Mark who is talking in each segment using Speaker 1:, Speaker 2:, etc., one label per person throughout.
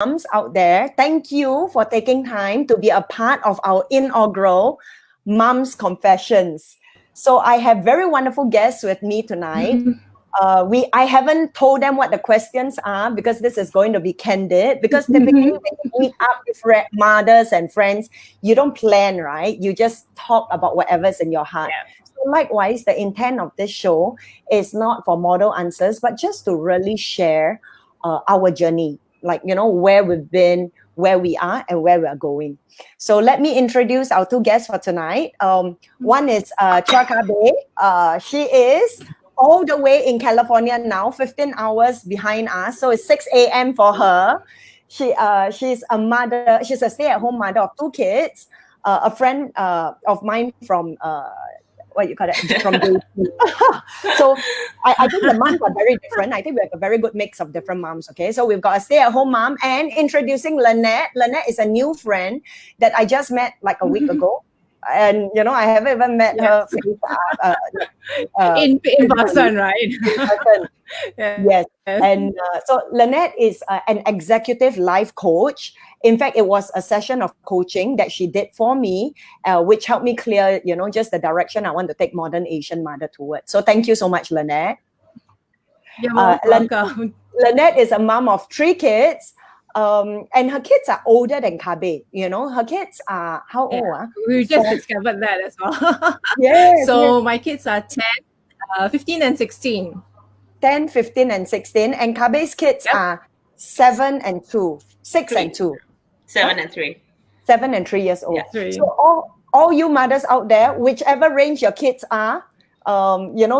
Speaker 1: moms out there, thank you for taking time to be a part of our inaugural Moms Confessions. So I have very wonderful guests with me tonight. I haven't told them what the questions are because this is going to be candid. Because typically when you meet up with mothers and friends, you don't plan, right? You just talk about whatever's in your heart.
Speaker 2: Yeah.
Speaker 1: So likewise, the intent of this show is not for model answers, but just to really share our journey, like, where we've been, where we are, and where we are going. So let me introduce our two guests for tonight. One is Chua Kabe. She is all the way in California now, 15 hours behind us. So it's 6 a.m. for her. She's a mother. She's a stay-at-home mother of two kids. A friend of mine from what you call it, from the So I think the moms are very different. I think we have a very good mix of different moms. Okay, so we've got a stay-at-home mom, and introducing Lynette. Lynette is a new friend that I just met like a week ago. And I haven't even met her
Speaker 2: in person, right?
Speaker 1: Yes. And so Lynette is an executive life coach. In fact, it was a session of coaching that she did for me, which helped me clear, just the direction I want to take Modern Asian Mother towards. So thank you so much, Lynette.
Speaker 2: You're welcome.
Speaker 1: Lynette is a mom of 3 kids. And her kids are older than Kabe. Her kids are how old?
Speaker 2: We just discovered that as well.
Speaker 1: Yes.
Speaker 2: So my kids are 10, 15 and 16.
Speaker 1: 10, 15 and 16. And Kabe's kids are 7 and 2. 6 and 2.
Speaker 3: 7 and 3.
Speaker 1: 7 and 3 years old.
Speaker 2: Yeah, 3.
Speaker 1: So all you mothers out there, whichever range your kids are,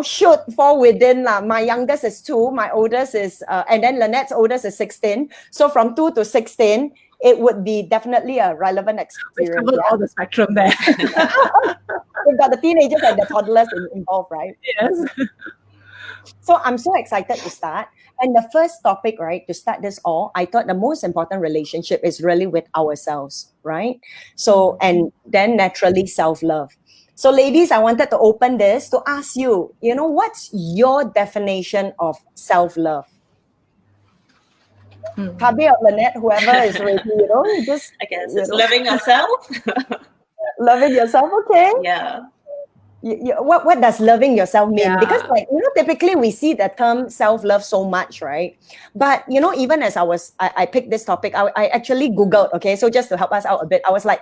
Speaker 1: should fall within. My youngest is 2, my oldest is, and then Lynette's oldest is 16. So from 2 to 16, it would be definitely a relevant experience.
Speaker 2: We've covered all the spectrum there.
Speaker 1: We've got the teenagers and the toddlers involved, right?
Speaker 2: Yes.
Speaker 1: So I'm so excited to start. And the first topic, right, to start this all, I thought the most important relationship is really with ourselves, right? So, and then naturally self-love. So ladies, I wanted to open this to ask you, what's your definition of self-love? Kabe or Lynette, whoever is ready, just...
Speaker 3: I guess it's loving yourself.
Speaker 1: Loving yourself, okay?
Speaker 3: Yeah.
Speaker 1: What does loving yourself mean?
Speaker 2: Yeah.
Speaker 1: Because typically we see the term self-love so much, right? But even as I picked this topic, I actually Googled, okay, so just to help us out a bit, I was like,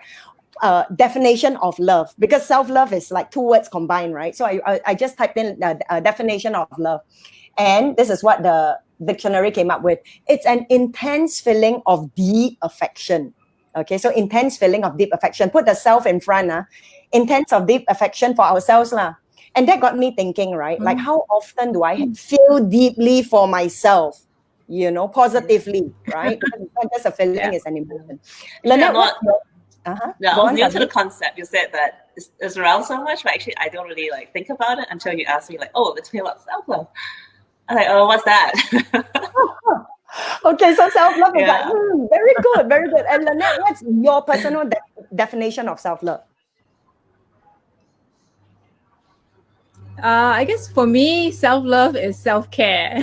Speaker 1: definition of love, because self-love is like 2 words combined, right? So I just typed in the definition of love, and this is what the dictionary came up with. It's an intense feeling of deep affection. Okay, so intense feeling of deep affection. Put the self in front, intense of deep affection for ourselves, and that got me thinking, right? Like, how often do I feel deeply for myself? Positively, right? Because it's not just a feeling; it's an emotion. Lynette,
Speaker 3: Yeah, I was new to the concept. You said that it's around so much, but actually I don't really think about it until you ask me let's talk about self-love. I'm like, what's that?
Speaker 1: Okay, so self-love is like, very good, very good. And Lynette, what's your personal definition of self-love?
Speaker 2: I guess for me, self-love is self-care,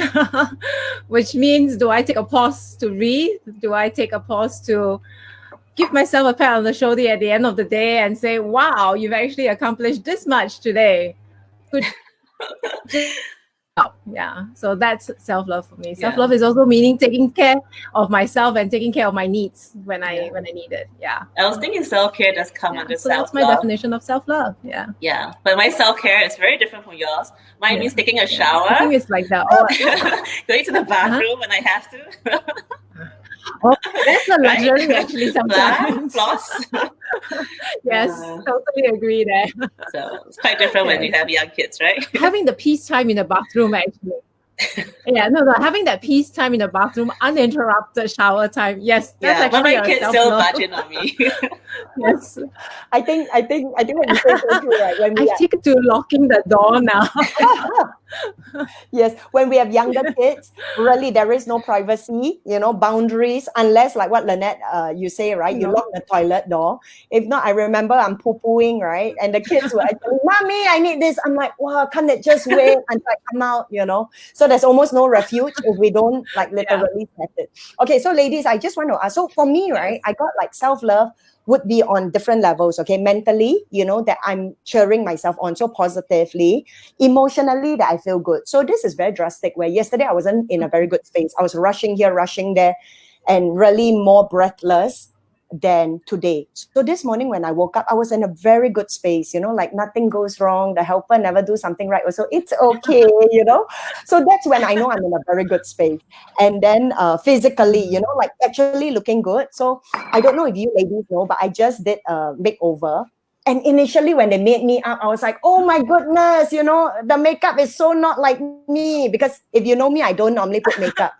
Speaker 2: which means, do I take a pause to breathe? Do I take a pause to give myself a pat on the shoulder at the end of the day and say, wow, you've actually accomplished this much today. Good. Yeah, so that's self-love for me. Self-love is also meaning taking care of myself and taking care of my needs when I need it. Yeah.
Speaker 3: I was thinking self-care does come under
Speaker 2: so
Speaker 3: self-love.
Speaker 2: That's my definition of self-love. Yeah.
Speaker 3: Yeah, but my self-care is very different from yours. Mine means taking a shower.
Speaker 2: I think it's like that.
Speaker 3: Going to the bathroom when I have to.
Speaker 2: That's a luxury, actually, sometimes.
Speaker 3: Floss.
Speaker 2: Yes, totally agree there.
Speaker 3: So it's quite different when you have young kids, right?
Speaker 2: Having the peace time in the bathroom, actually. Having that peace time in the bathroom, uninterrupted shower time. Yes, that's actually
Speaker 3: but my kids still budging on me.
Speaker 2: Yes.
Speaker 1: I think what you said is so true, right? When we
Speaker 2: I've taken to locking the door now.
Speaker 1: Yes, when we have younger kids, really there is no privacy, boundaries, unless like what Lynette, you say, right? You
Speaker 2: No.
Speaker 1: lock the toilet door. If not, I remember I'm poo-pooing, right? And the kids were actually, Mommy, I need this. I'm like, wow, can't it just wait until I come out, So there's almost no refuge if we don't like literally set it. Okay, so ladies, I just want to ask, so for me, right, I got like self-love would be on different levels, okay? Mentally, that I'm cheering myself on so positively. Emotionally, that I feel good. So this is very drastic, where yesterday I wasn't in a very good space. I was rushing here, rushing there, and really more breathless than today. So this morning when I woke up, I was in a very good space, like nothing goes wrong. The helper never do something right. So it's okay, So that's when I know I'm in a very good space. And then physically, like actually looking good. So I don't know if you ladies know, but I just did a makeover. And initially when they made me up, I was like, oh my goodness, the makeup is so not like me. Because if you know me, I don't normally put makeup.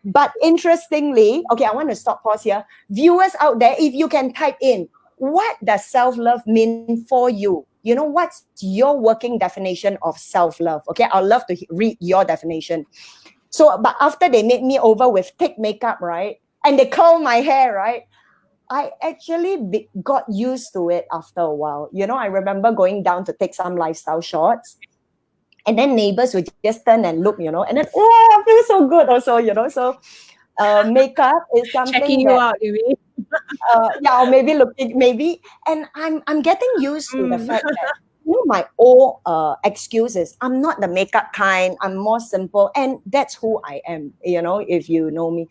Speaker 1: But interestingly, okay, I want to pause here. Viewers out there, if you can type in, what does self-love mean for you? What's your working definition of self-love? Okay, I'd love to read your definition. So, but after they made me over with thick makeup, right? And they curl my hair, right? I actually got used to it after a while. I remember going down to take some lifestyle shots. And then neighbors would just turn and look, and then, I feel so good also, So makeup is something
Speaker 2: Checking you out, you mean?
Speaker 1: or maybe. And I'm getting used to the fact that, my old excuse is I'm not the makeup kind, I'm more simple. And that's who I am, if you know me.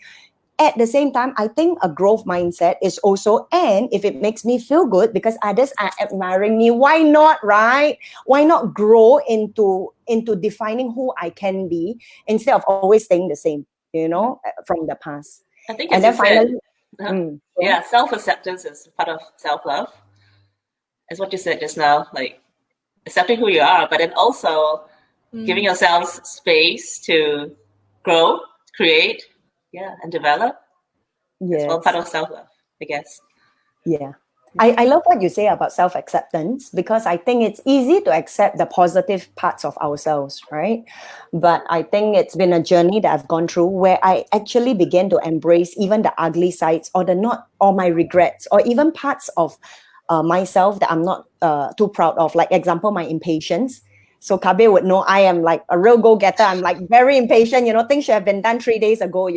Speaker 1: At the same time, I think a growth mindset is also, and if it makes me feel good because others are admiring me, why not, right? Why not grow into defining who I can be instead of always staying the same, from the past.
Speaker 3: I think,
Speaker 1: and then finally,
Speaker 3: self-acceptance is part of self-love. As what you said just now, like accepting who you are, but then also giving yourselves space to grow, create, and develop. Yes. It's all part of self-love, I guess.
Speaker 1: Yeah. I love what you say about self-acceptance, because I think it's easy to accept the positive parts of ourselves, right? But I think it's been a journey that I've gone through where I actually began to embrace even the ugly sides or my regrets, or even parts of myself that I'm not too proud of. Like example, my impatience. So Kabe would know I am like a real go-getter. I'm like very impatient, things should have been done 3 days ago,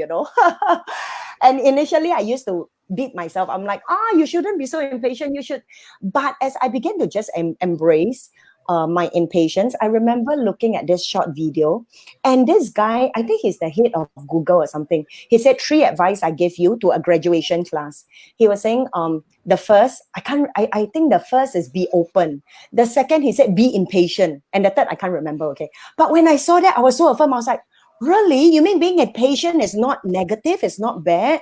Speaker 1: And initially I used to beat myself. I'm like, you shouldn't be so impatient. You should. But as I began to just embrace my impatience, I remember looking at this short video, and this guy, I think he's the head of Google or something. He said 3 advice I give you to a graduation class. He was saying, the first, I think the first is be open. The second, he said, be impatient. And the third, I can't remember, okay. But when I saw that, I was so affirmed. I was like, really? You mean being impatient is not negative? It's not bad?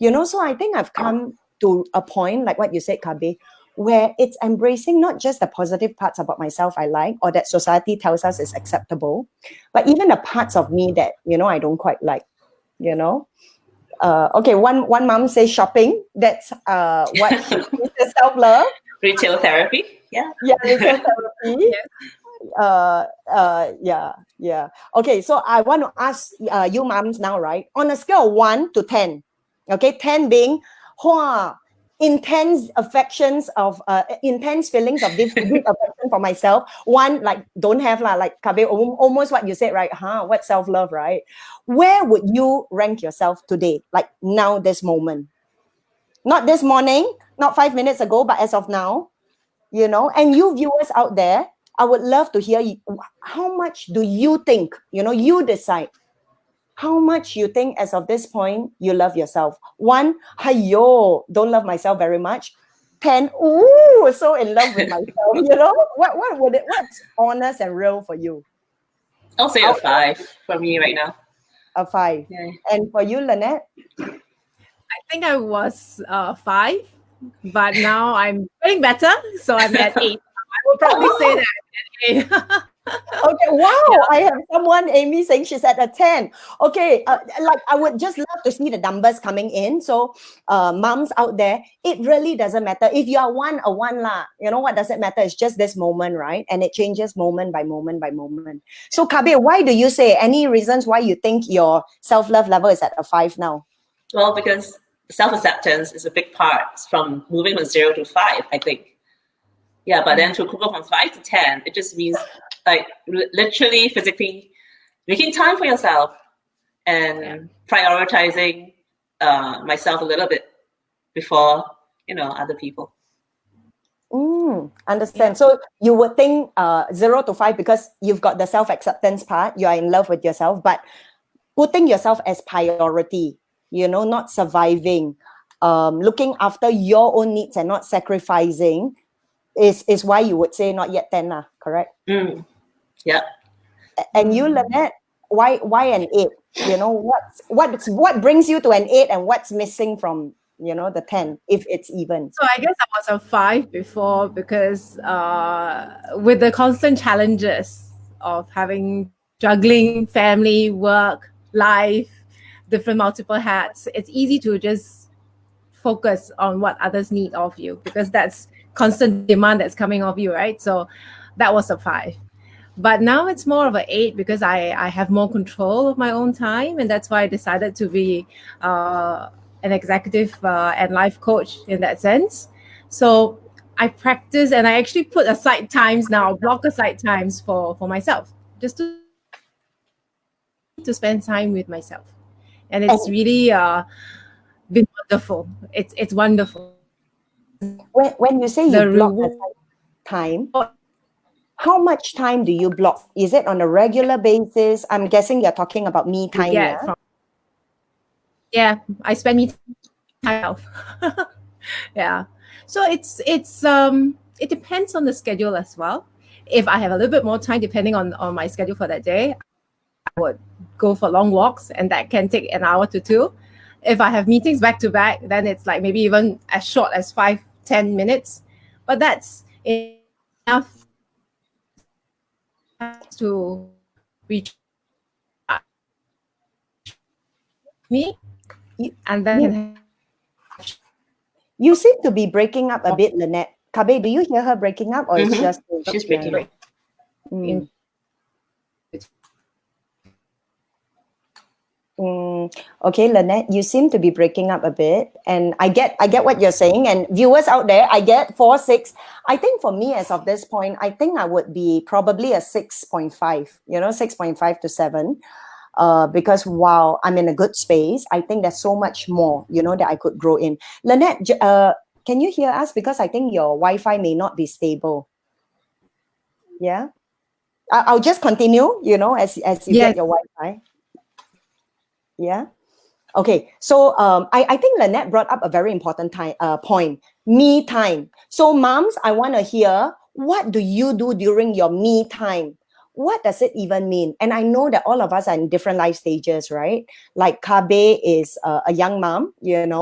Speaker 1: So I think I've come to a point, like what you said, Kabe, where it's embracing not just the positive parts about myself I like or that society tells us is acceptable, but even the parts of me that, I don't quite like, Okay, one mom says shopping. That's what she says, self-love.
Speaker 3: Retail therapy. Yeah,
Speaker 1: retail therapy. Yeah. Okay, so I want to ask you moms now, right? On a scale of 1 to 10, okay, 10 being intense affections of intense feelings of deep affection for myself. 1, like don't have like Kabe, almost what you said, right? What self-love, right? Where would you rank yourself today? Like now, this moment, not this morning, not 5 minutes ago, but as of now, and you viewers out there, I would love to hear you. How much do you think, you decide how much you think as of this point you love yourself. 1, don't love myself very much. 10, so in love with myself. What's honest and real for you?
Speaker 3: I'll say a 5 for me right now.
Speaker 1: A 5. Yeah. And for you, Lynette?
Speaker 2: I think I was 5, but now I'm getting better, so I'm at 8. I will probably say that I'm at 8.
Speaker 1: Okay, wow, I have someone, Amy, saying she's at a 10. Okay, like I would just love to see the numbers coming in. So, moms out there, it really doesn't matter. If you are one, a one lah, you know what does it matter? It's just this moment, right? And it changes moment by moment by moment. So, Kabir, why do you say, any reasons why you think your self-love level is at a 5 now?
Speaker 3: Well, because self-acceptance is a big part from moving from 0 to 5, I think. Yeah, but then to go from 5 to 10, it just means like literally, physically making time for yourself and prioritizing myself a little bit before, other people.
Speaker 1: Understand. So you would think 0 to 5 because you've got the self-acceptance part, you are in love with yourself, but putting yourself as priority, not surviving, looking after your own needs and not sacrificing is why you would say not yet 10, correct?
Speaker 3: Yeah.
Speaker 1: And you, Lynette, why an 8? What brings you to an 8 and what's missing from the 10 if it's even?
Speaker 2: So I guess I was a 5 before because with the constant challenges of juggling family, work, life, different multiple hats, it's easy to just focus on what others need of you because that's constant demand that's coming of you, right? So that was a 5. But now it's more of an 8 because I have more control of my own time, and that's why I decided to be an executive and life coach in that sense. So I practice and I actually put aside times now, block aside times for myself, just to spend time with myself. And it's really been wonderful. It's wonderful.
Speaker 1: When you say you block aside time, how much time do you block? Is it on a regular basis? I'm guessing you're talking about me time.
Speaker 2: Yeah, I spend me time. Yeah. So it depends on the schedule as well. If I have a little bit more time, depending on my schedule for that day, I would go for long walks, and that can take an hour to 2. If I have meetings back to back, then it's like maybe even as short as 5-10 minutes. But that's enough to reach me, and then
Speaker 1: you seem to be breaking up a bit, Lynette. Kabir, do you hear her breaking up, or it's just
Speaker 3: she's breaking up?
Speaker 1: Okay, Lynette, you seem to be breaking up a bit, and I get what you're saying. And viewers out there, I get 4, 6. I think for me, as of this point, I think I would be probably a 6.5. 6.5 to 7. Because while I'm in a good space, I think there's so much more, that I could grow in. Lynette, can you hear us? Because I think your Wi-Fi may not be stable. Yeah, I'll just continue. As you get your Wi-Fi. Yeah. Okay. So I think Lynette brought up a very important point. Me time. So moms, I want to hear, what do you do during your me time? What does it even mean? And I know that all of us are in different life stages, right? Like Kabir is a young mom,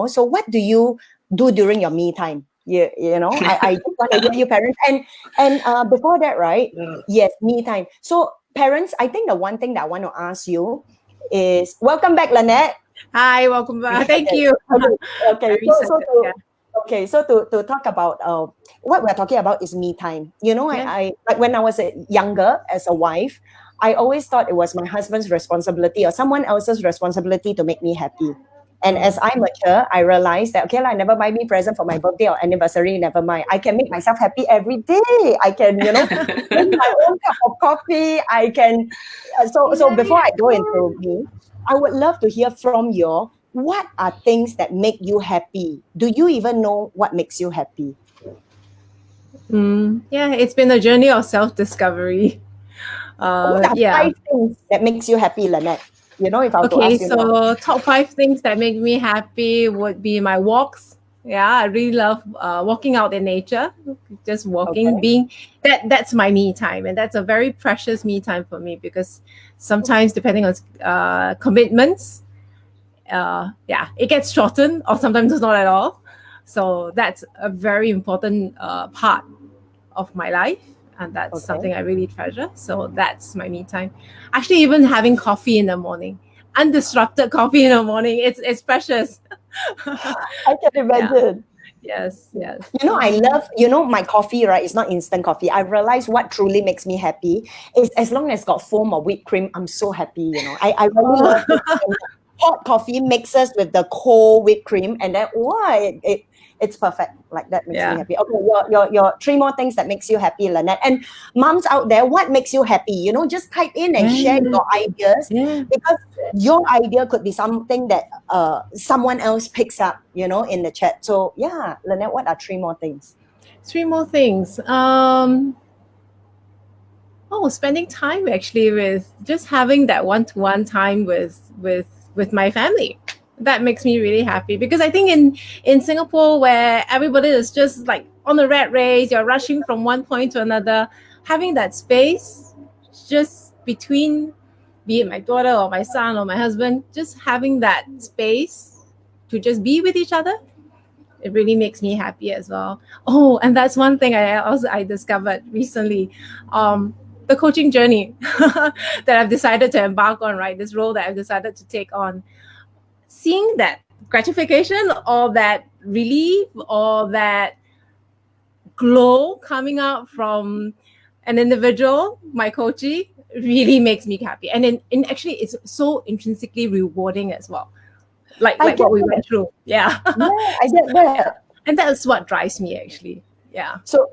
Speaker 1: So what do you do during your me time? I just want to hear you, parents. And before that, right? Yes, me time. So parents, I think the one thing that I want to ask you is, welcome back, Lynette.
Speaker 2: Hi, welcome back. Thank you.
Speaker 1: Okay. So to talk about what we're talking about is me time. I like when I was younger as a wife, I always thought it was my husband's responsibility or someone else's responsibility to make me happy. And as I mature, I realized that, okay, never buy me present for my birthday or anniversary, never mind. I can make myself happy every day. I can, drink my own cup of coffee. I can. So before I go into me, I would love to hear from you. What are things that make you happy? Do you even know what makes you happy?
Speaker 2: Yeah, it's been a journey of self-discovery.
Speaker 1: What are 5 things that makes you happy, Lynette? If I were to ask you now.
Speaker 2: Top 5 things that make me happy would be my walks. Yeah, I really love walking out in nature, just walking, that's my me time. And that's a very precious me time for me because sometimes depending on commitments, it gets shortened or sometimes it's not at all. So that's a very important part of my life. and that's
Speaker 1: Okay.
Speaker 2: something I really treasure. So that's my me time. Actually, even having coffee in the morning, undisrupted coffee in the morning, it's precious.
Speaker 1: I can imagine.
Speaker 2: Yes.
Speaker 1: I love, my coffee, right? It's not instant coffee. I realize what truly makes me happy is as long as it's got foam or whipped cream, I'm so happy, I really love it. Hot coffee mixes with the cold whipped cream, and then it's perfect. Like that makes me happy. Okay, your three more things that makes you happy, Lynette. And moms out there, what makes you happy? Just type in and share your ideas, because your idea could be something that someone else picks up, in the chat. So yeah, Lynette, what are three more things?
Speaker 2: Three more things. Spending time actually with just having that one-to-one time with my family. That makes me really happy, because I think in Singapore, where everybody is just like on the rat race, you're rushing from one point to another, having that space just between, be it my daughter or my son or my husband, just having that space to just be with each other, it really makes me happy as well. Oh, and that's one thing I discovered recently. The coaching journey that I've decided to embark on, right? This role that I've decided to take on. Seeing that gratification or that relief or that glow coming out from an individual, my coachee, really makes me happy. And actually, it's so intrinsically rewarding as well. Like what we went through. Yeah.
Speaker 1: Yeah, I get that.
Speaker 2: And that's what drives me, actually. Yeah.
Speaker 1: So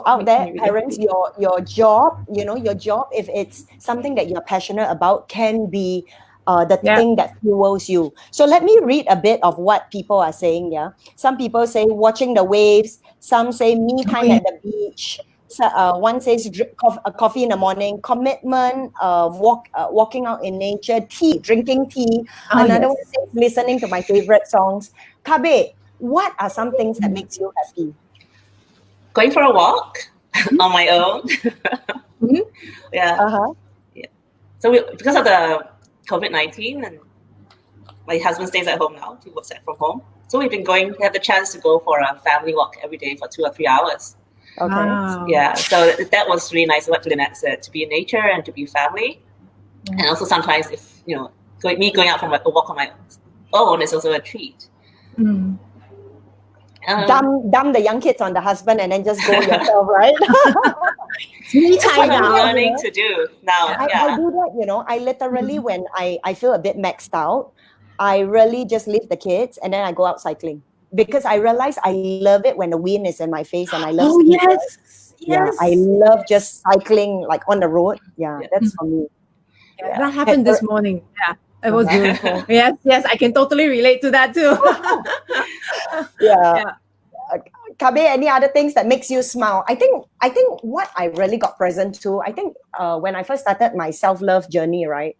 Speaker 1: out there,
Speaker 2: really
Speaker 1: parents, your job, your job, if it's something that you're passionate about, can be the thing that fuels you. So let me read a bit of what people are saying. Yeah, some people say watching the waves. Some say me time at the beach. So, one says coffee in the morning, commitment, walking out in nature, drinking tea. Another one says listening to my favorite songs. Kabe, what are some things that makes you happy?
Speaker 3: Going for a walk on my own. Yeah. Yeah. So because of the COVID-19, and my husband stays at home now. He works from home. So we've been have the chance to go for a family walk every day for 2 or 3 hours.
Speaker 1: Okay.
Speaker 2: Wow.
Speaker 3: Yeah. So that was really nice, what Lynette said, to be in nature and to be family. And also sometimes if, going out for a walk on my own is also a treat.
Speaker 1: Dump the young kids on the husband and then just go yourself, right?
Speaker 2: It's me time
Speaker 3: I'm
Speaker 2: now.
Speaker 3: learning to do now.
Speaker 1: I do that, I literally, when I feel a bit maxed out, I really just leave the kids and then I go out cycling, because I realize I love it when the wind is in my face, and I love
Speaker 2: Yes.
Speaker 1: I love just cycling like on the road. That's for me.
Speaker 2: That happened this morning. Yeah. It was beautiful. Yes, I can totally relate to that too.
Speaker 1: Kabe, any other things that makes you smile? I think what I really got present to, I think when I first started my self-love journey, right,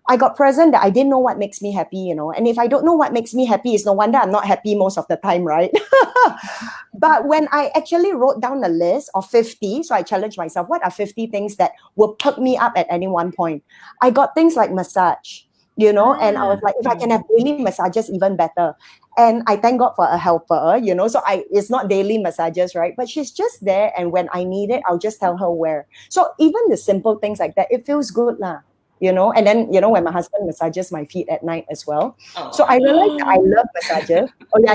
Speaker 1: I got present that I didn't know what makes me happy, and if I don't know what makes me happy, it's no wonder I'm not happy most of the time, right? But when I actually wrote down a list of 50, so I challenged myself, what are 50 things that will perk me up at any one point? I got things like massage, and I was like, if I can have daily massages, even better. And I thank God for a helper, so it's not daily massages, right? But she's just there, and when I need it, I'll just tell her where. So even the simple things like that, it feels good lah. And then, when my husband massages my feet at night as well. Oh. So I realized that I love massages. Oh yeah,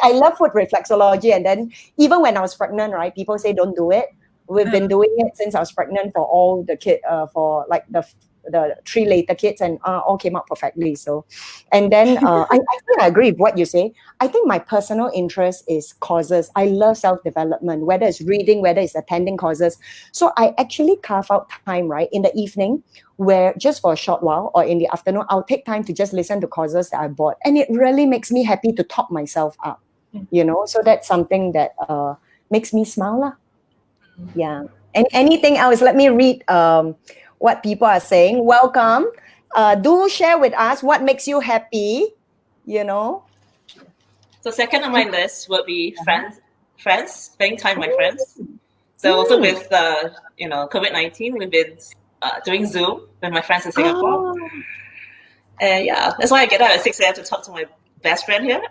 Speaker 1: I love foot reflexology. And then even when I was pregnant, right, people say don't do it. We've been doing it since I was pregnant for all the kids, for like the 3 later kids, and all came out perfectly. So, and then I think I agree with what you say. I think my personal interest is courses. I love self-development, whether it's reading, whether it's attending courses. So I actually carve out time, right, in the evening, where just for a short while, or in the afternoon, I'll take time to just listen to courses that I bought. And it really makes me happy to top myself up, so that's something that makes me smile lah. Yeah. And anything else? Let me read what people are saying. Welcome. Do share with us what makes you happy,
Speaker 3: So second on my list would be friends, spending time with my friends. So also with, COVID-19, we've been doing Zoom with my friends in Singapore. And that's why I get up at 6 a.m. to talk to my best friend here.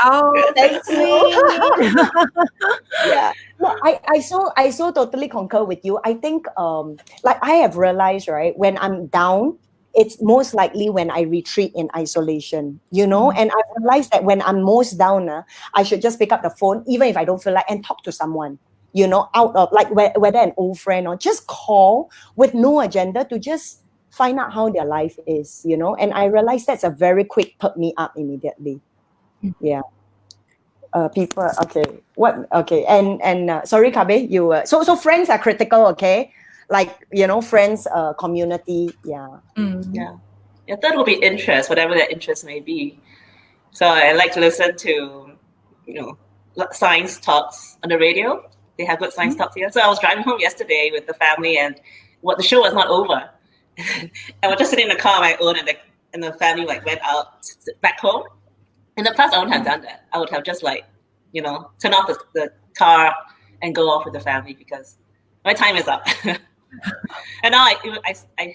Speaker 2: Oh,
Speaker 1: Thank you.
Speaker 2: sweet.
Speaker 1: Yeah. No, I so totally concur with you. I think like I have realized, right, when I'm down, it's most likely when I retreat in isolation, you know, and I've realized that when I'm most down, I should just pick up the phone, even if I don't feel like, and talk to someone, you know, out of like whether an old friend or just call with no agenda to just find out how their life is, you know. And I realized that's a very quick perk me up immediately. Yeah. People, okay, what, okay, and sorry, Kabe, you so friends are critical, okay, like, you know, friends, community, yeah.
Speaker 3: Yeah. Yeah, third will be interest, whatever that interest may be. So I like to listen to, you know, science talks on the radio. They have good science talks here. So I was driving home yesterday with the family, and the show was not over. I was just sitting in the car on my own, and the family like went out back home. In the past, I wouldn't have done that. I would have just like, you know, turn off the car and go off with the family because my time is up. And now I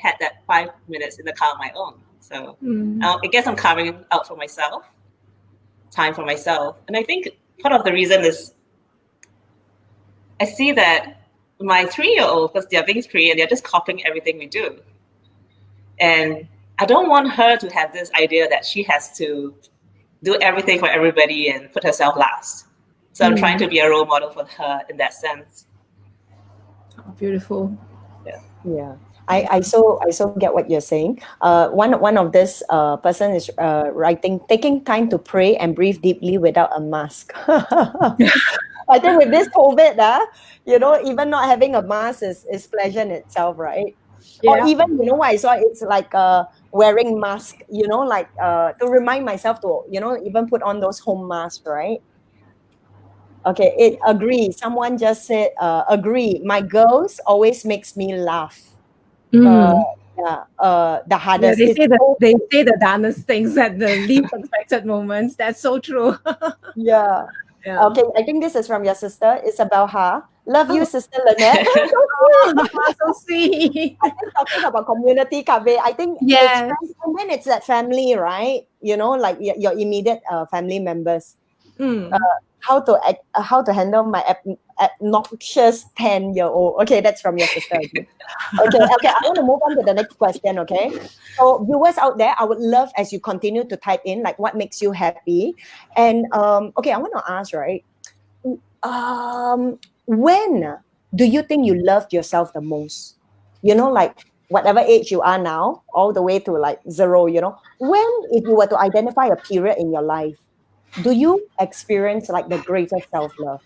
Speaker 3: had that 5 minutes in the car on my own. So I guess I'm carving out for myself, time for myself. And I think part of the reason is I see that my 3-year-old, because they're being 3 and they're just copying everything we do. And I don't want her to have this idea that she has to do everything for everybody and put herself last. So I'm trying to be a role model for her in that sense.
Speaker 2: Oh, beautiful.
Speaker 1: Yeah. I so get what you're saying. One of this person is writing, taking time to pray and breathe deeply without a mask. I think with this COVID, you know, even not having a mask is pleasure in itself, right?
Speaker 2: Yeah.
Speaker 1: Or even, you know what I saw, it's like wearing mask, you know, like to remind myself to, you know, even put on those home masks, right? Okay, agree. Someone just said, agree. My girls always makes me laugh. The hardest.
Speaker 2: they
Speaker 1: It's
Speaker 2: say
Speaker 1: so-
Speaker 2: they say the darnest things at the least expected moments. That's so true.
Speaker 1: yeah.
Speaker 2: Yeah.
Speaker 1: Okay, I think this is from your sister, Isabel Ha. Love you, Sister Lynette.
Speaker 2: So sweet.
Speaker 1: I think talking about community, Kabe, I think
Speaker 2: Yes.
Speaker 1: and then it's that family, right? You know, like your immediate family members. How to handle my obnoxious 10-year-old. Okay, that's from your sister. Okay, I want to move on to the next question, okay? So viewers out there, I would love as you continue to type in, like, what makes you happy? And okay, I want to ask, right? When do you think you loved yourself the most? You know, like whatever age you are now, all the way to like 0, you know, when, if you were to identify a period in your life, do you experience like the greatest self-love?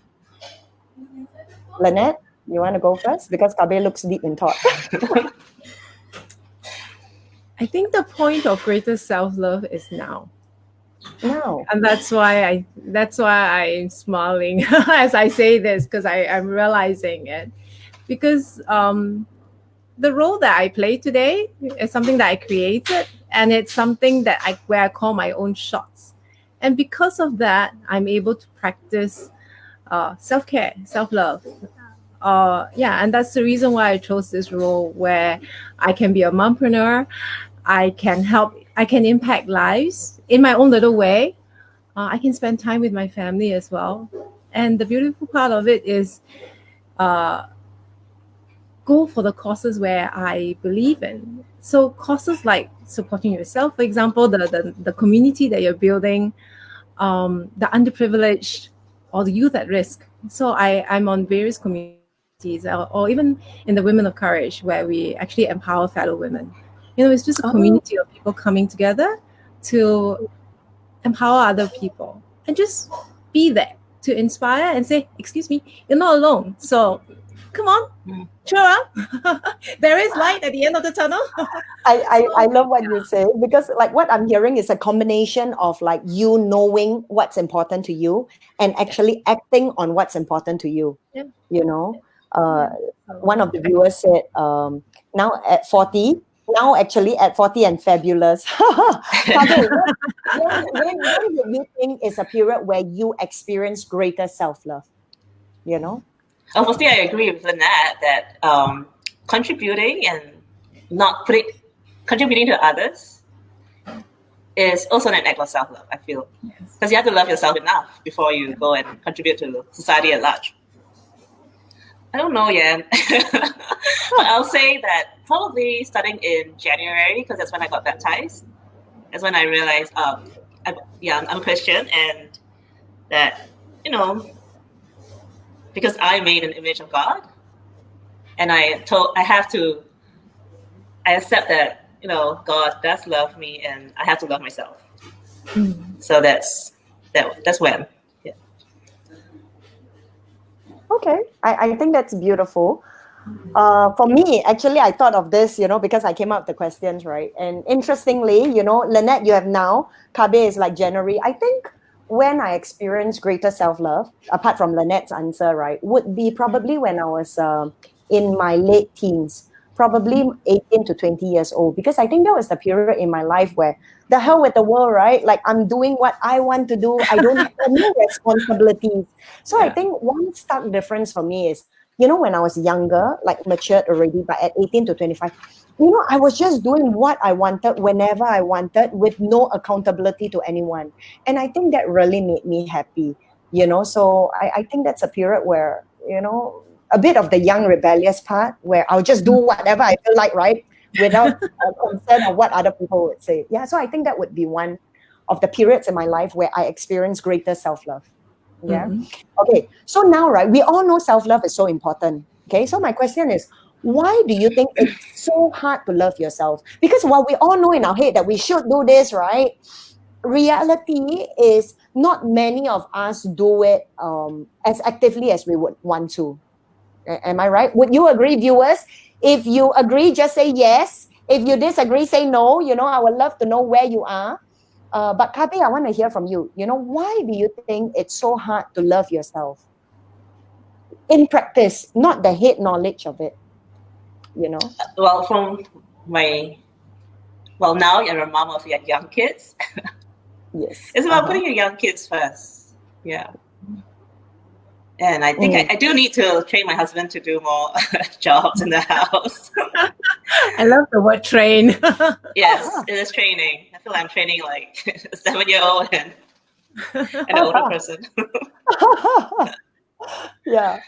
Speaker 1: Lynette, you want to go first? Because Kabe looks deep in thought.
Speaker 2: I think the point of greatest self-love is now.
Speaker 1: No.
Speaker 2: And that's why I'm smiling as I say this, because I'm realizing it. Because the role that I play today is something that I created, and it's something that where I call my own shots. And because of that, I'm able to practice self-care, self-love. And that's the reason why I chose this role, where I can be a mompreneur, I can help, I can impact lives in my own little way. I can spend time with my family as well. And the beautiful part of it is go for the causes where I believe in. So causes like supporting yourself, for example, the community that you're building, the underprivileged or the youth at risk. So I'm on various communities, or even in the Women of Courage, where we actually empower fellow women. You know, it's just a community of people coming together to empower other people and just be there to inspire and say, excuse me, you're not alone. So come on, cheer up. There is light at the end of the tunnel.
Speaker 1: I love what you say, because like what I'm hearing is a combination of like you knowing what's important to you and actually acting on what's important to you.
Speaker 2: Yeah.
Speaker 1: You know, one of the viewers said, now at 40, now actually at 40 and fabulous. When do you think is a period where you experience greater self-love? You know?
Speaker 3: Obviously, I agree with Lynette that contributing and not contributing to others is also an act of self-love, I feel. Because you have to love yourself enough before you go and contribute to society at large. I don't know yet. But I'll say that probably starting in January, because that's when I got baptized. That's when I realized, I'm a Christian, and that, because I made an image of God, and I accept that, God does love me, and I have to love myself. So that's when. Yeah.
Speaker 1: Okay, I think that's beautiful. For me, actually, I thought of this, because I came up with the questions, right? And interestingly, Lynette, you have now, Kabe is like January. I think when I experienced greater self-love, apart from Lynette's answer, right, would be probably when I was in my late teens, probably 18 to 20 years old, because I think that was the period in my life where the hell with the world, right? Like, I'm doing what I want to do. I don't have any responsibilities. So I think one stark difference for me is, when I was younger, like matured already, but at 18 to 25, I was just doing what I wanted whenever I wanted with no accountability to anyone. And I think that really made me happy, So I think that's a period where, a bit of the young rebellious part where I'll just do whatever I feel like, right? Without concern of what other people would say. Yeah, so I think that would be one of the periods in my life where I experienced greater self-love. Yeah. Okay. So now, right, we all know self-love is so important. Okay. So my question is, why do you think it's so hard to love yourself? Because while we all know in our head that we should do this, right? Reality is not many of us do it as actively as we would want to. Am I right? Would you agree, viewers? If you agree, just say yes. If you disagree, say no. I would love to know where you are. But Kabe, I want to hear from you. Why do you think it's so hard to love yourself? In practice, not the head knowledge of it.
Speaker 3: Well, now you're a mom of young kids.
Speaker 1: Yes.
Speaker 3: It's about putting your young kids first. Yeah. And I think I do need to train my husband to do more jobs in the house.
Speaker 2: I love the word train.
Speaker 3: Yes, it is training. I feel like I'm training like a 7-year-old and an older person.
Speaker 1: Yeah.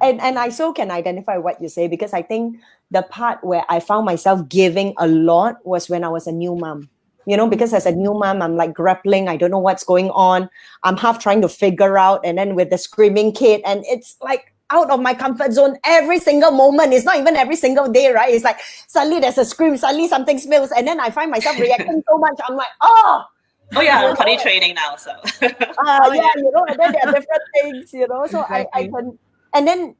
Speaker 1: And I so can identify what you say, because I think the part where I found myself giving a lot was when I was a new mom. Because as a new mom, I'm like grappling. I don't know what's going on. I'm half trying to figure out. And then with the screaming kid, and it's like out of my comfort zone every single moment. It's not even every single day, right? It's like suddenly there's a scream, suddenly something spills. And then I find myself reacting so much. I'm like, oh
Speaker 3: yeah, I'm potty training now. So
Speaker 1: and then there are different things, so exactly. I can. And then,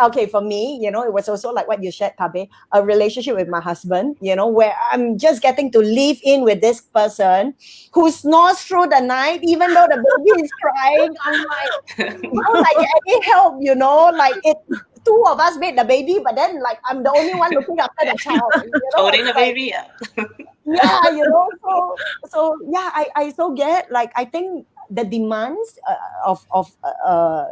Speaker 1: okay, for me, it was also like what you shared, Kabe, a relationship with my husband, where I'm just getting to live in with this person who snores through the night, even though the baby is crying. I'm like, any help, like two of us made the baby, but then like I'm the only one looking after the child.
Speaker 3: Holding the baby, yeah.
Speaker 1: Yeah, so yeah, I so get, like, I think the demands of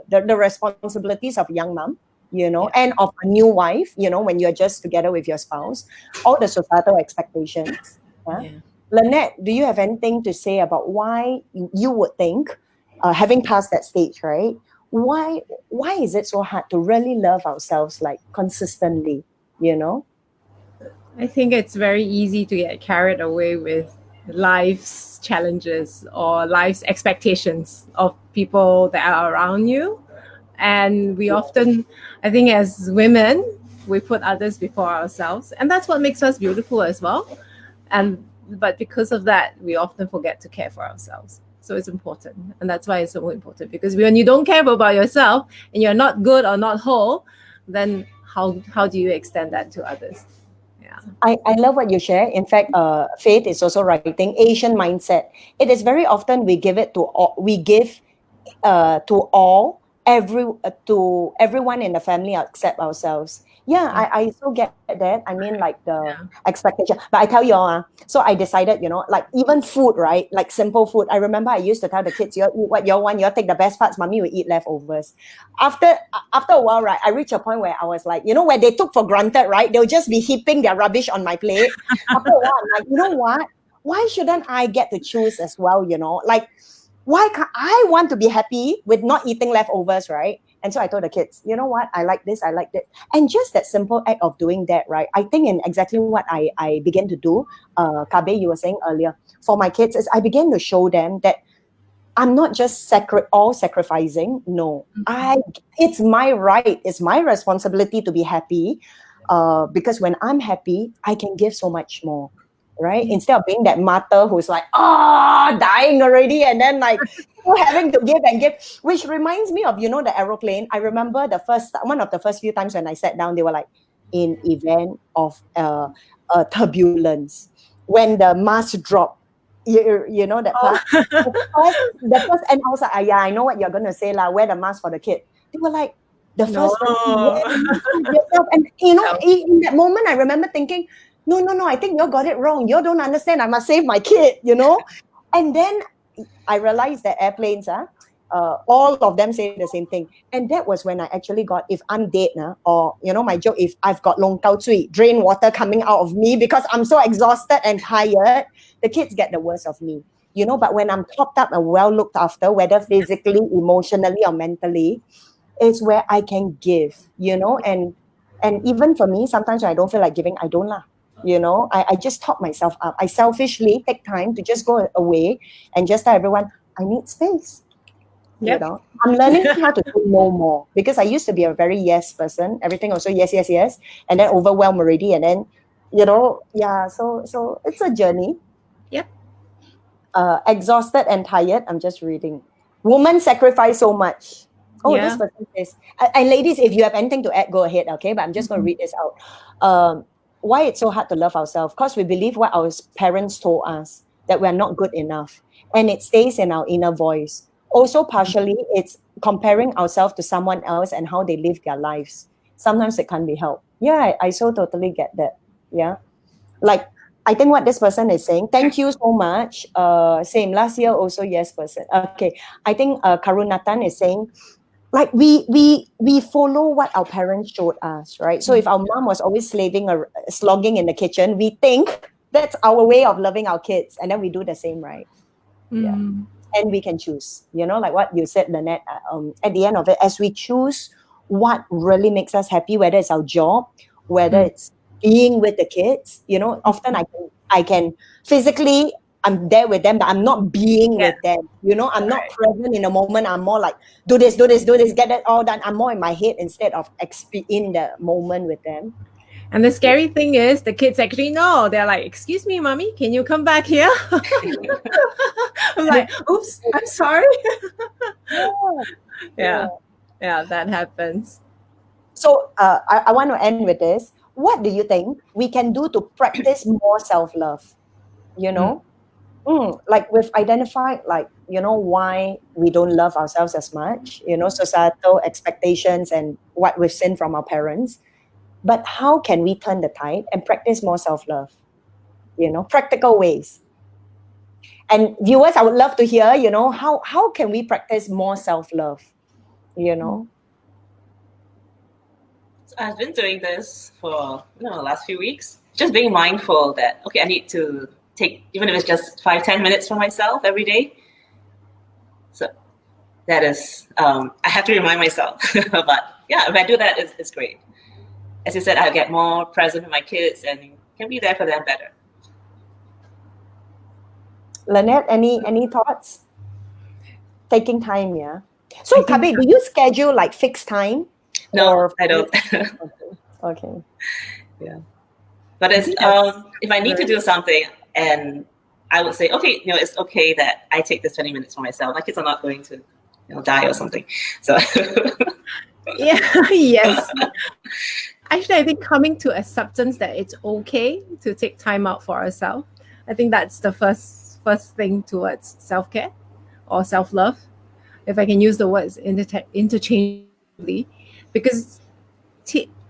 Speaker 1: the responsibilities of young mom, and of a new wife, when you're just together with your spouse, all the societal expectations. Yeah? Lynette, do you have anything to say about why you would think, having passed that stage, right? Why is it so hard to really love ourselves, like, consistently,
Speaker 2: I think it's very easy to get carried away with life's challenges or life's expectations of people that are around you. And we often, I think as women, we put others before ourselves. And that's what makes us beautiful as well. But because of that, we often forget to care for ourselves. So it's important. And that's why it's so important. Because when you don't care about yourself and you're not good or not whole, then how do you extend that to others?
Speaker 1: I love what you share. In fact, Faith is also writing Asian mindset. It is very often we give it to all, to everyone in the family except ourselves. Yeah, I so get that. I mean, like the expectation. But I tell you all, so I decided, like even food, right? Like simple food. I remember I used to tell the kids, you eat what you want, you take the best parts, mommy will eat leftovers. After a while, right, I reached a point where I was like, where they took for granted, right? They'll just be heaping their rubbish on my plate. After a while, I'm like, you know what? why shouldn't I get to choose as well? Like, why can't I want to be happy with not eating leftovers, right? And so I told the kids, you know what? I like this. And just that simple act of doing that, right? I think in exactly what I began to do, Kabe, you were saying earlier, for my kids, is I began to show them that I'm not just all sacrificing. No, it's my right. It's my responsibility to be happy. Because when I'm happy, I can give so much more, right? Instead of being that martyr who's like, dying already, and then like having to give and give, which reminds me of, the aeroplane. I remember one of the first few times when I sat down, they were like, in event of turbulence, when the mask dropped, you know that part. The first, and I was like, yeah, I know what you're gonna say, lah. Wear the mask for the kid. They were like, the first yourself. And in that moment, I remember thinking, no, I think you got it wrong. You don't understand. I must save my kid, And then I realized that airplanes, all of them say the same thing. And that was when I actually got, if I'm dead, or, my joke, if I've got long kao cui, drain water coming out of me because I'm so exhausted and tired, the kids get the worst of me. But when I'm topped up and well looked after, whether physically, emotionally, or mentally, it's where I can give, and even for me, sometimes when I don't feel like giving, I don't laugh. I just top myself up. I selfishly take time to just go away and just tell everyone, I need space.
Speaker 2: Yep.
Speaker 1: I'm learning how to do no more, because I used to be a very yes person. Everything also yes, and then overwhelmed already, and then so it's a journey.
Speaker 2: Yep.
Speaker 1: Exhausted and tired. I'm just reading. Women sacrifice so much. This person says, and ladies, if you have anything to add, go ahead, okay? But I'm just going to read this out. Why it's so hard to love ourselves? Because we believe what our parents told us, that we're not good enough, and it stays in our inner voice. Also, partially, it's comparing ourselves to someone else and how they live their lives. Sometimes it can't be helped. Yeah, I so totally get that. Yeah, like I think what this person is saying, thank you so much. Same, last year also, yes person. Okay, I think Karunatan is saying, like we follow what our parents showed us, right? So if our mom was always slogging in the kitchen, we think that's our way of loving our kids, and then we do the same, right? Yeah, and we can choose, like what you said, Lynette, at the end of it, as we choose what really makes us happy, whether it's our job, whether it's being with the kids, often I can physically, I'm there with them, but I'm not being with them. I'm not present in the moment. I'm more like, do this, get it all done. I'm more in my head instead of in the moment with them.
Speaker 2: And the scary thing is, the kids actually know. They're like, excuse me, mommy, can you come back here? I'm like, oops, I'm sorry. Yeah, that happens.
Speaker 1: So I want to end with this. What do you think we can do to practice more self-love? Like we've identified, like, why we don't love ourselves as much, societal expectations and what we've seen from our parents. But how can we turn the tide and practice more self-love? Practical ways. And viewers, I would love to hear, how can we practice more self-love?
Speaker 3: I've been doing this for the last few weeks. Just being mindful that, okay, I need to take, even if it's just 5-10 minutes for myself every day. So that is, I have to remind myself. But yeah, if I do that, it's great. As you said, I get more present with my kids and can be there for them better.
Speaker 1: Lynette, any thoughts? Taking time, yeah. So, Kabe, do you schedule like fixed time?
Speaker 3: No, I don't.
Speaker 1: Okay.
Speaker 3: Yeah. But it's, if I need to do something, and I would say, okay, it's okay that I take this 20 minutes for myself. My kids are not going to die or something. So
Speaker 2: yeah, yes. Actually, I think coming to acceptance that it's okay to take time out for ourselves. I think that's the first thing towards self-care or self-love, if I can use the words interchangeably, because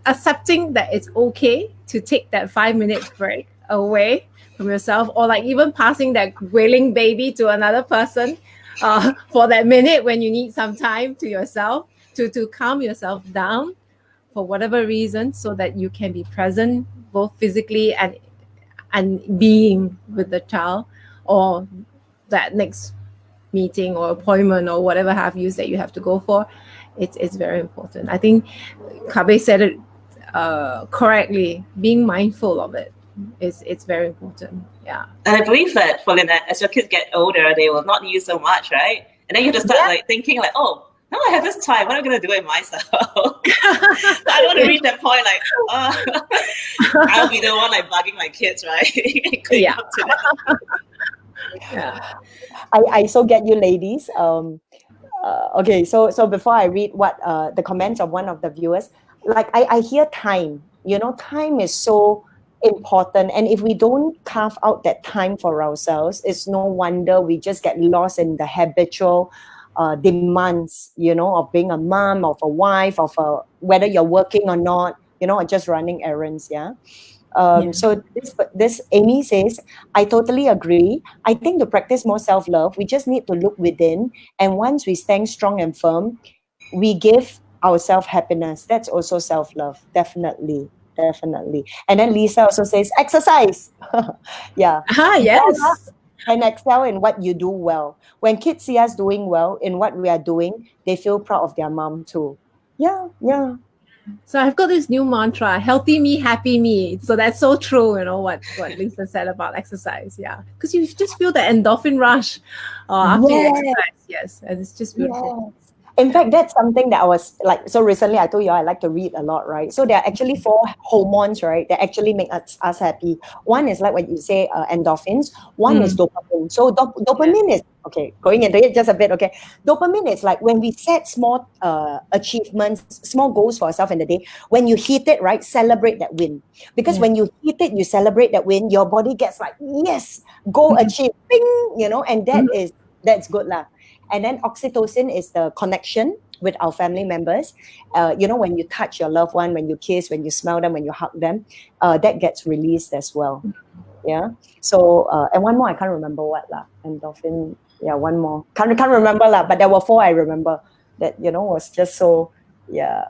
Speaker 2: accepting that it's okay to take that 5-minute break away from yourself, or like even passing that wailing baby to another person for that minute when you need some time to yourself, to calm yourself down for whatever reason, so that you can be present both physically and and being with the child, or that next meeting or appointment or whatever have you that you have to go for. It's very important. I think Kabe said it correctly. Being mindful of it it's very important. Yeah.
Speaker 3: And I believe that for Lynette, as your kids get older, they will not use so much, right? And then you have to start like thinking like, oh, now I have this time. What am I going to do it myself? I don't want to reach that point like, I'll be the one like bugging my kids, right?
Speaker 2: Yeah. Yeah.
Speaker 1: I so get you, ladies. Okay, so before I read what the comments of one of the viewers, like I hear time. You know, time is so important, and if we don't carve out that time for ourselves, it's no wonder we just get lost in the habitual demands, you know, of being a mom, of a wife, of whether you're working or not, you know, or just running errands. Yeah. So this Amy says, I totally agree. I think to practice more self-love, we just need to look within. And once we stand strong and firm, we give ourselves happiness. That's also self-love. Definitely. And then Lisa also says, exercise. Yeah.
Speaker 2: Yes.
Speaker 1: And excel in what you do well. When kids see us doing well in what we are doing, they feel proud of their mom too. Yeah.
Speaker 2: So I've got this new mantra: healthy me, happy me. So that's so true, you know, what Lisa said about exercise. Yeah. Because you just feel the endorphin rush after you exercise. Yes. And it's just beautiful.
Speaker 1: Yes. In fact, that's something that I was like, so recently I told you I like to read a lot, right? So there are actually 4 hormones, right, that actually make us happy. One is like what you say, endorphins. One is dopamine. So dopamine is, okay, going into it just a bit, okay. Dopamine is like when we set small achievements, small goals for ourselves in the day. When you hit it, right, celebrate that win. Because when you hit it, you celebrate that win, your body gets like, yes, go achieve, bing, you know, and that's good lah. And then oxytocin is the connection with our family members. You know, when you touch your loved one, when you kiss, when you smell them, when you hug them, that gets released as well. Yeah. So, and one more, I can't remember what lah. Endorphin. Yeah, one more. Can't remember lah. But there were 4 I remember that, you know, was just so, yeah.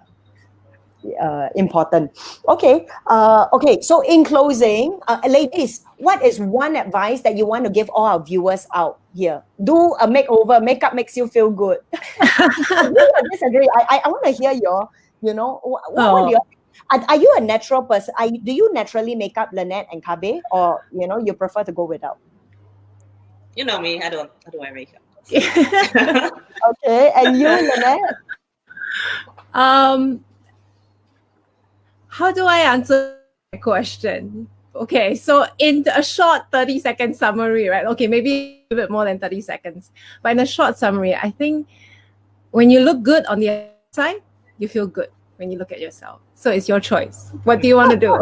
Speaker 1: Important. Okay. Okay. So in closing, ladies, what is one advice that you want to give all our viewers out here? Do a makeover. Makeup makes you feel good. I disagree. I want to hear your, you know, what do you, are you a natural person? Do you naturally make up, Lynette and Kabe, or you know, you prefer to go without?
Speaker 3: You know me. I don't wear makeup.
Speaker 1: Okay. And you, Lynette?
Speaker 2: How do I answer the question? Okay, so in a short 30-second summary, right? Okay, maybe a bit more than 30 seconds. But in a short summary, I think when you look good on the outside, you feel good when you look at yourself. So it's your choice. What do you want to do?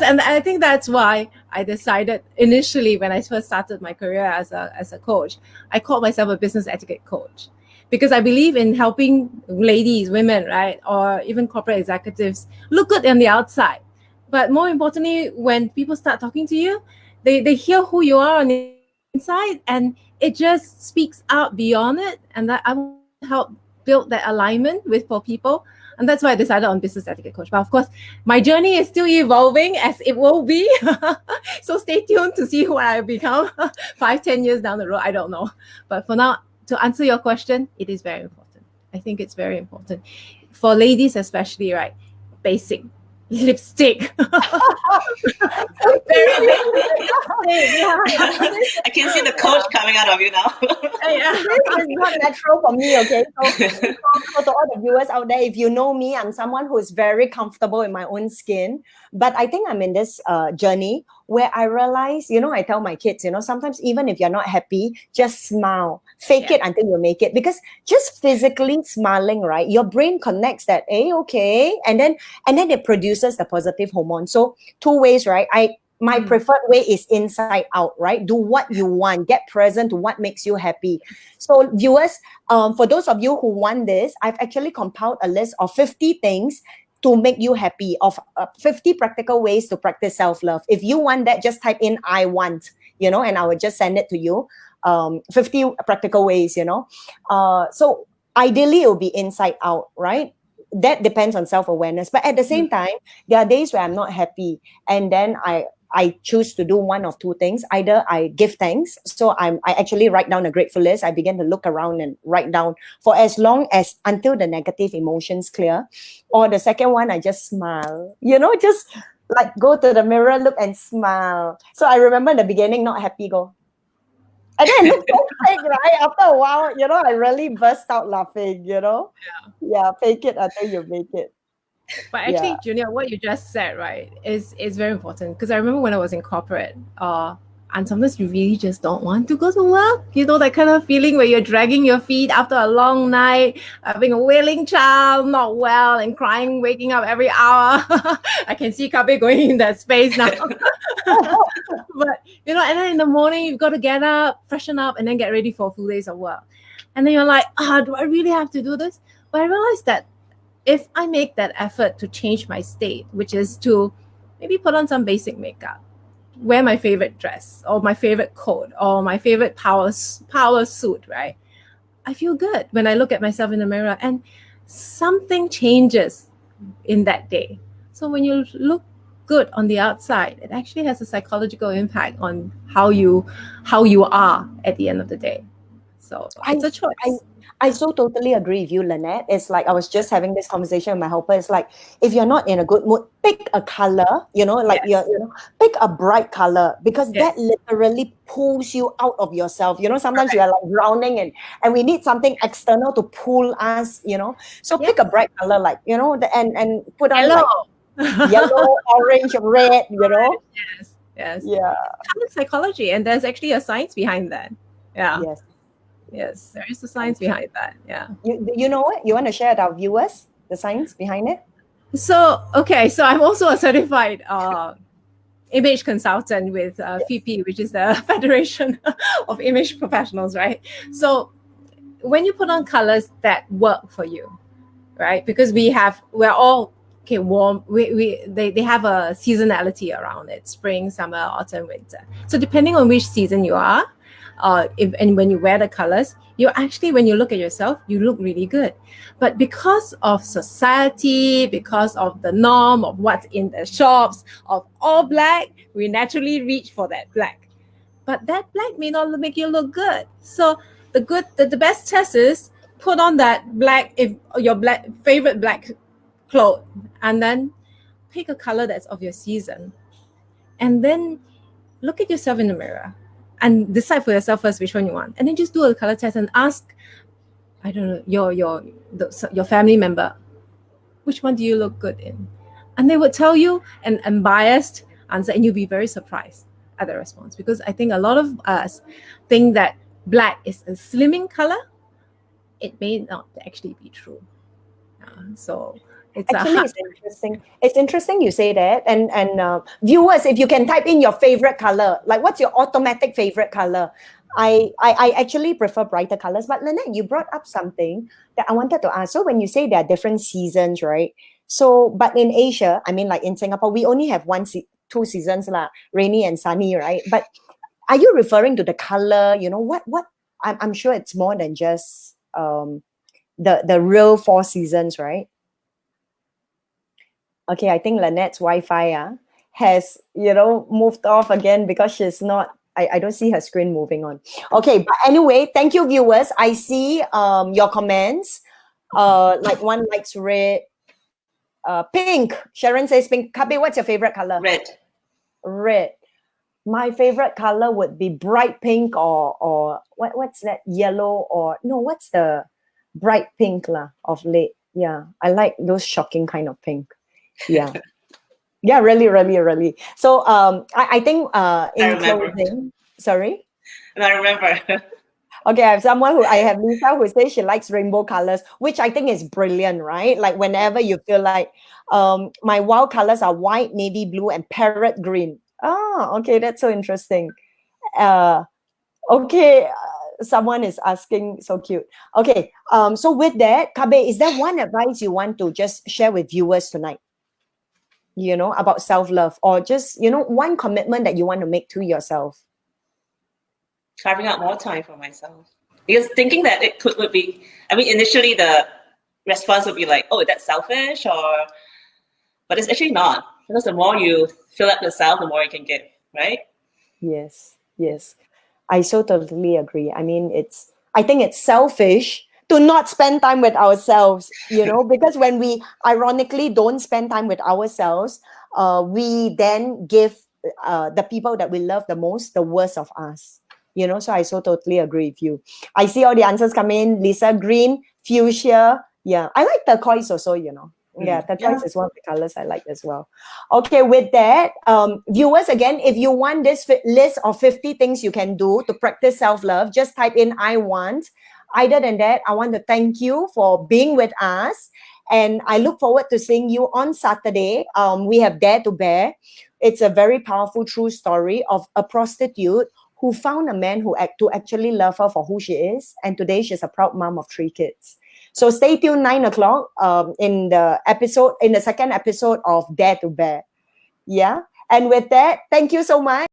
Speaker 2: And I think that's why I decided initially when I first started my career as a coach, I called myself a business etiquette coach. Because I believe in helping ladies, women, right, or even corporate executives look good on the outside. But more importantly, when people start talking to you, they hear who you are on the inside, and it just speaks out beyond it. And that I want to help build that alignment for people. And that's why I decided on business etiquette coach. But of course, my journey is still evolving, as it will be. So stay tuned to see who I become 5-10 years down the road. I don't know. But for now, to answer your question, it is very important. I think it's very important. For ladies especially, right? Basic. Lipstick. Very basic. Yeah.
Speaker 3: I can see the coach coming out of you now.
Speaker 2: Yeah.
Speaker 1: This is not natural for me, okay? So to all the viewers out there, if you know me, I'm someone who is very comfortable in my own skin. But I think I'm in this journey where I realize, you know, I tell my kids, you know, sometimes even if you're not happy, just smile. Fake it until you make it. Because just physically smiling, right, your brain connects that, okay, and then it produces the positive hormone. So 2 ways, right? My preferred way is inside out, right? Do what you want. Get present to what makes you happy. So viewers, for those of you who want this, I've actually compiled a list of 50 things to make you happy, of 50 practical ways to practice self-love. If you want that, just type in I want, you know, and I will just send it to you. 50 practical ways, you know. So ideally it will be inside out, right? that depends on self-awareness. But at the same time, there are days where I'm not happy, and then I choose to do one of two things. Either I give thanks, so I actually write down a grateful list. I begin to look around and write down for as long as until the negative emotions clear. Or the second one, I just smile. Just like go to the mirror, look and smile. So I remember in the beginning, not happy, go. And then it looked so fake, right? After a while, I really burst out laughing, Yeah, fake it until you make it.
Speaker 2: But actually, Junior, what you just said, right, is very important. Because I remember when I was in corporate, and sometimes you really just don't want to go to work. That kind of feeling where you're dragging your feet after a long night, having a wailing child, not well, and crying, waking up every hour. I can see Kabe going in that space now. But, and then in the morning, you've got to get up, freshen up, and then get ready for a full days of work. And then you're like, do I really have to do this? But I realized that if I make that effort to change my state, which is to maybe put on some basic makeup, wear my favorite dress or my favorite coat or my favorite power suit, right? I feel good when I look at myself in the mirror, and something changes in that day. So when you look good on the outside, it actually has a psychological impact on how you are at the end of the day. So it's a choice.
Speaker 1: I so totally agree with you, Lynette. It's like I was just having this conversation with my helper. It's like if you're not in a good mood, pick a color, pick a bright color, because that literally pulls you out of yourself. Sometimes you are like drowning and we need something external to pull us, So pick a bright color, like, and put on like yellow, orange, red,
Speaker 2: Yes.
Speaker 1: Yeah.
Speaker 2: Color psychology, and there's actually a science behind that. Yeah. Yes, there is a science behind that. Yeah.
Speaker 1: You know what? You want to share with our viewers the science behind it?
Speaker 2: So I'm also a certified image consultant with FIPI, which is the Federation of Image Professionals, right? So when you put on colors that work for you, right? Because we're all warm. They have a seasonality around it: spring, summer, autumn, winter. So depending on which season you are, and when you wear the colors, when you look at yourself, you look really good. But because of society, because of the norm of what's in the shops of all black, we naturally reach for that black. But that black may not make you look good. So the best test is put on that black, if your favorite black cloth, and then pick a color that's of your season, and then look at yourself in the mirror and decide for yourself first which one you want, and then just do a color test and ask, I don't know, your family member, which one do you look good in? And they would tell you an unbiased answer, and you'll be very surprised at the response, because I think a lot of us think that black is a slimming color. It may not actually be true. So it's
Speaker 1: interesting. It's interesting you say that. And viewers, if you can type in your favorite color, like what's your automatic favorite color? I actually prefer brighter colors. But Lynette, you brought up something that I wanted to ask. So when you say there are different seasons, right? So, but in Asia, I mean, like in Singapore, we only have two seasons, rainy and sunny, right? But are you referring to the color? What? I'm sure it's more than just the real 4 seasons, right? Okay, I think Lynette's Wi-Fi has, moved off again because she's not, I don't see her screen moving on. Okay, but anyway, thank you, viewers. I see your comments. Like one likes red. Pink. Sharon says pink. Kabe, what's your favorite color? Red. My favorite color would be bright pink or what's that? Yellow or, no, what's the bright pink of late? Yeah, I like those shocking kind of pink. Yeah. Yeah, really, really, really. So I think in closing, sorry?
Speaker 3: And I remember.
Speaker 1: Okay, I have Lisa who says she likes rainbow colors, which I think is brilliant, right? Like whenever you feel like my wow colors are white, navy blue, and parrot green. Okay, that's so interesting. Okay, someone is asking, so cute. Okay, so with that, Kabe, is there one advice you want to just share with viewers tonight? About self-love, or just, one commitment that you want to make to yourself?
Speaker 3: Carving out more time for myself. Because thinking that it would be, initially the response would be like, oh, that's selfish, but it's actually not, because the more you fill up yourself, the more you can give, right?
Speaker 1: Yes, yes. I so totally agree. I mean, I think it's selfish to not spend time with ourselves, because when we ironically don't spend time with ourselves, we then give the people that we love the most the worst of us. So I so totally agree with you. I see all the answers come in. Lisa, green, fuchsia. Yeah, I like turquoise also, Yeah, turquoise is one of the colors I like as well. Okay, with that, viewers, again, if you want this list of 50 things you can do to practice self-love, just type in I want. Other than that, I want to thank you for being with us. And I look forward to seeing you on Saturday. We have Dare to Bear. It's a very powerful, true story of a prostitute who found a man to actually love her for who she is. And today she's a proud mom of 3 kids. So stay tuned 9 o'clock in the second episode of Dare to Bear. Yeah. And with that, thank you so much.